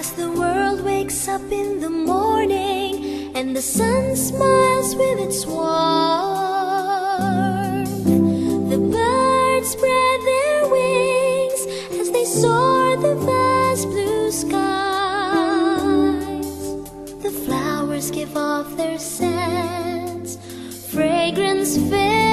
As the world wakes up in the morning and the sun smiles with its warmth, the birds spread their wings as they soar the vast blue skies. The flowers give off their scents, fragrance fills